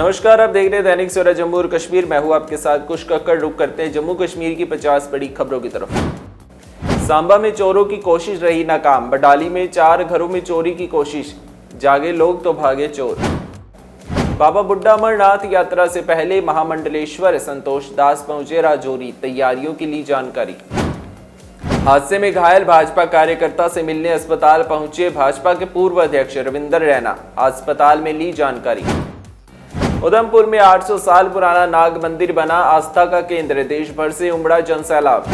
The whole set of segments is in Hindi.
नमस्कार, आप देख रहे हैं दैनिक सवेरा जम्मू और कश्मीर। मैं हूं आपके साथ कुछ कक्कड़। रुक करते हैं जम्मू कश्मीर की 50 बड़ी खबरों की तरफ। सांबा में चोरों की कोशिश रही नाकाम। बडाली में 4 घरों में चोरी की कोशिश, जागे लोग तो भागे चोर। बाबा बुड्ढा अमरनाथ यात्रा से पहले महामंडलेश्वर संतोष दास पहुंचे राजौरी, तैयारियों की ली जानकारी। हादसे में घायल भाजपा कार्यकर्ता से मिलने अस्पताल पहुंचे भाजपा के पूर्व अध्यक्ष रविंदर रैना, अस्पताल में ली जानकारी। उधमपुर में 800 साल पुराना नाग मंदिर बना आस्था का केंद्र, देश भर से उमड़ा जनसैलाब।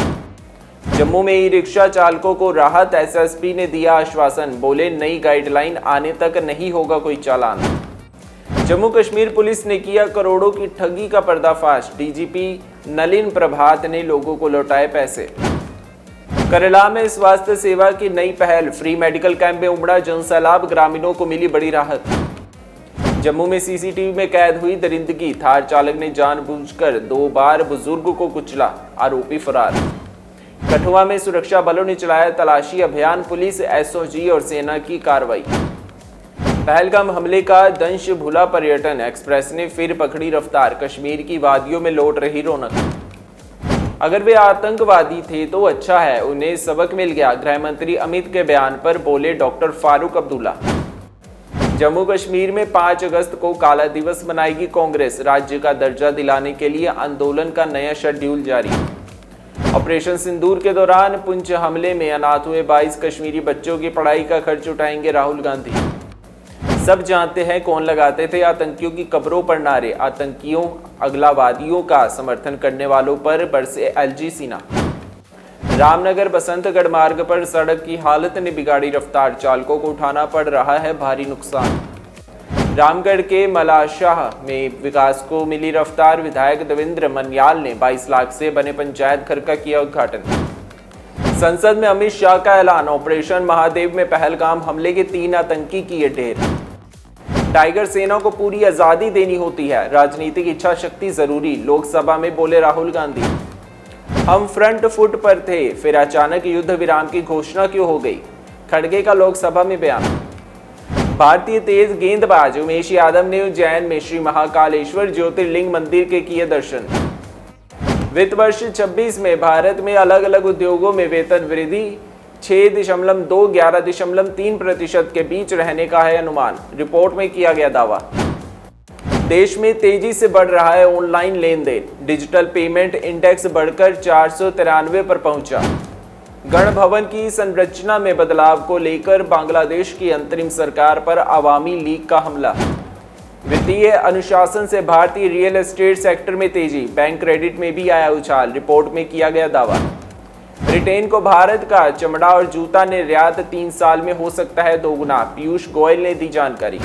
जम्मू में ई रिक्शा चालकों को राहत, एसएसपी ने दिया आश्वासन, बोले नई गाइडलाइन आने तक नहीं होगा कोई चालान। जम्मू कश्मीर पुलिस ने किया करोड़ों की ठगी का पर्दाफाश, डीजीपी नलिन प्रभात ने लोगों को लौटाए पैसे। केरला में स्वास्थ्य सेवा की नई पहल, फ्री मेडिकल कैंप में उमड़ा जनसैलाब, ग्रामीणों को मिली बड़ी राहत। जम्मू में सीसीटीवी में कैद हुई दरिंदगी, थार चालक ने जानबूझकर 2 बार बुजुर्ग को कुचला, आरोपी फरार। कठुआ में सुरक्षा बलों ने चलाया तलाशी अभियान, पुलिस, एसओजी और सेना की कार्रवाई। पहलगाम हमले का दंश भुला, पर्यटन एक्सप्रेस ने फिर पकड़ी रफ्तार, कश्मीर की वादियों में लौट रही रौनक। अगर वे आतंकवादी थे तो अच्छा है, उन्हें सबक मिल गया, गृह मंत्री अमित के बयान पर बोले डॉक्टर फारूक अब्दुल्ला। जम्मू कश्मीर में 5 अगस्त को काला दिवस मनाएगी कांग्रेस, राज्य का दर्जा दिलाने के लिए आंदोलन का नया शेड्यूल जारी। ऑपरेशन सिंदूर के दौरान पुंछ हमले में अनाथ हुए 22 कश्मीरी बच्चों की पढ़ाई का खर्च उठाएंगे राहुल गांधी। सब जानते हैं कौन लगाते थे आतंकियों की कब्रों पर नारे, आतंकियों अगलावादियों का समर्थन करने वालों पर बरसे एलजी सीना। रामनगर बसंतगढ़ मार्ग पर सड़क की हालत ने बिगाड़ी रफ्तार, चालकों को उठाना पड़ रहा है भारी नुकसान। रामगढ़ के मलाशाह में विकास को मिली रफ्तार, विधायक देवेंद्र मन्याल ने 22 लाख से बने पंचायत घर का किया उद्घाटन। संसद में अमित शाह का ऐलान, ऑपरेशन महादेव में पहलगाम हमले के 3 आतंकी किए ढेर। टाइगर सेना को पूरी आजादी देनी होती है, राजनीतिक इच्छा शक्ति जरूरी, लोकसभा में बोले राहुल गांधी। हम फ्रंट फुट पर थे, फिर अचानक युद्ध विराम की घोषणा क्यों हो गई, खड़गे का लोकसभा में बयान। भारतीय तेज गेंदबाज उमेश यादव ने उज्जैन में श्री महाकालेश्वर ज्योतिर्लिंग मंदिर के किए दर्शन। वित्त वर्ष 26 में भारत में अलग अलग उद्योगों में वेतन वृद्धि 6.2-11.3% के बीच रहने का है अनुमान, रिपोर्ट में किया गया दावा। देश में तेजी से बढ़ रहा है ऑनलाइन लेन देन, डिजिटल पेमेंट इंडेक्स बढ़कर 493 पर पहुंचा। गण भवन की संरचना में बदलाव को लेकर बांग्लादेश की अंतरिम सरकार पर अवामी लीग का हमला। वित्तीय अनुशासन से भारतीय रियल एस्टेट सेक्टर में तेजी, बैंक क्रेडिट में भी आया उछाल, रिपोर्ट में किया गया दावा। ब्रिटेन को भारत का चमड़ा और जूता निर्यात 3 साल में हो सकता है 2 गुना, पीयूष गोयल ने दी जानकारी।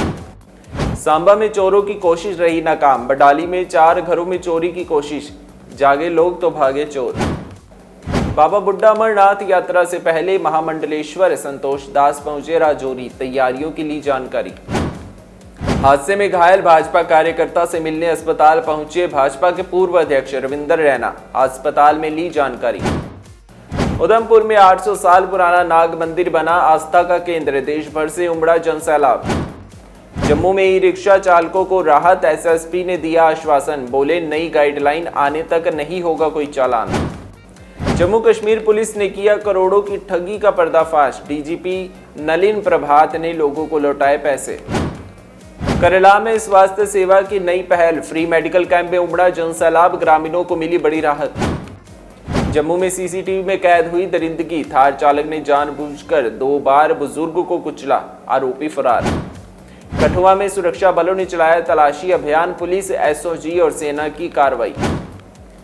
सांबा में चोरों की कोशिश रही नाकाम। बडाली में 4 घरों में चोरी की कोशिश, जागे लोग तो भागे चोर। बाबा बुड्ढा अमरनाथ यात्रा से पहले महामंडलेश्वर संतोष दास पहुंचे राजौरी, तैयारियों की ली जानकारी। हादसे में घायल भाजपा कार्यकर्ता से मिलने अस्पताल पहुंचे भाजपा के पूर्व अध्यक्ष रविंदर रैना, अस्पताल में ली जानकारी। उधमपुर में 800 साल पुराना नाग मंदिर बना आस्था का केंद्र, देश भर से उमड़ा जनसैलाब। जम्मू में ई रिक्शा चालकों को राहत, एसएसपी ने दिया आश्वासन, बोले नई गाइडलाइन आने तक नहीं होगा कोई चालान। जम्मू कश्मीर पुलिस ने किया करोड़ों की ठगी का पर्दाफाश, डीजीपी नलिन प्रभात ने लोगों को लौटाए पैसे। केरला में स्वास्थ्य सेवा की नई पहल, फ्री मेडिकल कैंप में उमड़ा जनसैलाब, ग्रामीणों को मिली बड़ी राहत। जम्मू में सीसीटीवी में कैद हुई दरिंदगी, थार चालक ने जानबूझकर 2 बार बुजुर्ग को कुचला, आरोपी फरार। कठुआ में सुरक्षा बलों ने चलाया तलाशी अभियान, पुलिस, एसओजी और सेना की कार्रवाई।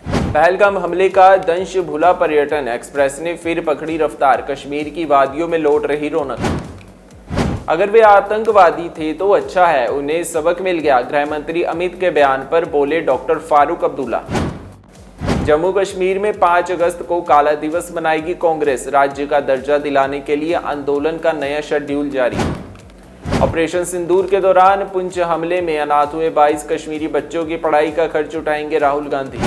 पहलगाम हमले का दंश भुला, पर्यटन एक्सप्रेस ने फिर पकड़ी रफ्तार, कश्मीर की वादियों में लौट रही रौनक। अगर वे आतंकवादी थे तो अच्छा है, उन्हें सबक मिल गया, गृह मंत्री अमित के बयान पर बोले डॉक्टर फारूक अब्दुल्ला। जम्मू कश्मीर में 5 अगस्त को काला दिवस मनाएगी कांग्रेस, राज्य का दर्जा दिलाने के लिए आंदोलन का नया शेड्यूल जारी। ऑपरेशन सिंदूर के दौरान पुंछ हमले में अनाथ हुए 22 कश्मीरी बच्चों की पढ़ाई का खर्च उठाएंगे राहुल गांधी।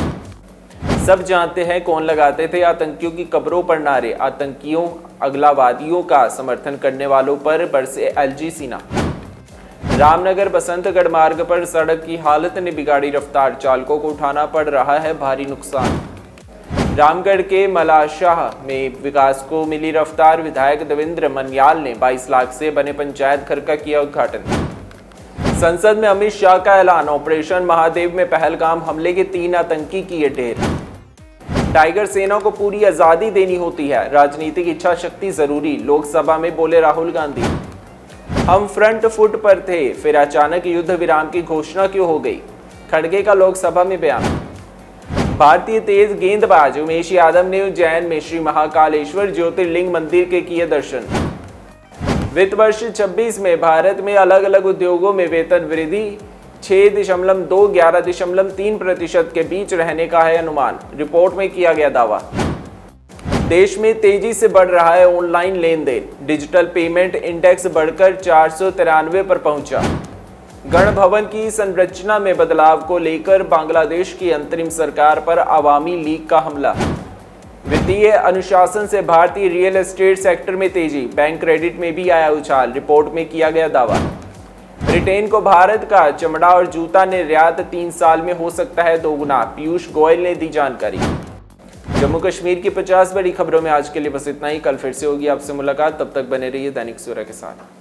सब जानते हैं कौन लगाते थे आतंकियों की कब्रों पर नारे, आतंकियों अगलावादियों का समर्थन करने वालों पर बरसे एलजी सीना। रामनगर बसंतगढ़ मार्ग पर सड़क की हालत ने बिगाड़ी रफ्तार, चालकों को उठाना पड़ रहा है भारी नुकसान। रामगढ़ के मलाशाह में विकास को मिली रफ्तार, विधायक देवेंद्र मन्याल ने 22 लाख से बने पंचायत घर का किया उद्घाटन। संसद में अमित शाह का ऐलान, ऑपरेशन महादेव में पहलगाम हमले के 3 आतंकी किए ढेर। टाइगर सेना को पूरी आजादी देनी होती है, राजनीतिक इच्छा शक्ति जरूरी, लोकसभा में बोले राहुल गांधी। हम फ्रंट फुट पर थे, फिर अचानक युद्ध विराम की घोषणा क्यों हो गई, खड़गे का लोकसभा में बयान। भारतीय तेज गेंदबाज उमेश यादव ने उज्जैन में श्री महाकालेश्वर ज्योतिर्लिंग मंदिर के किए दर्शन। वित्त वर्ष 26 में भारत में अलग अलग उद्योगों में वेतन वृद्धि 6.2-11.3% के बीच रहने का है अनुमान, रिपोर्ट में किया गया दावा। देश में तेजी से बढ़ रहा है ऑनलाइन लेन देन, डिजिटल पेमेंट इंडेक्स बढ़कर 493 पर पहुंचा। गण भवन की संरचना में बदलाव को लेकर बांग्लादेश की अंतरिम सरकार पर अवामी लीग का हमला। वित्तीय अनुशासन से भारतीय रियल एस्टेट सेक्टर में तेजी, बैंक क्रेडिट में भी आया उछाल, रिपोर्ट में किया गया दावा। ब्रिटेन को भारत का चमड़ा और जूता निर्यात 3 साल में हो सकता है 2 गुना, पीयूष गोयल ने दी जानकारी। जम्मू कश्मीर की 50 बड़ी खबरों में आज के लिए बस इतना ही। कल फिर से होगी आपसे मुलाकात, तब तक बने रहिए दैनिक सवेरा के साथ।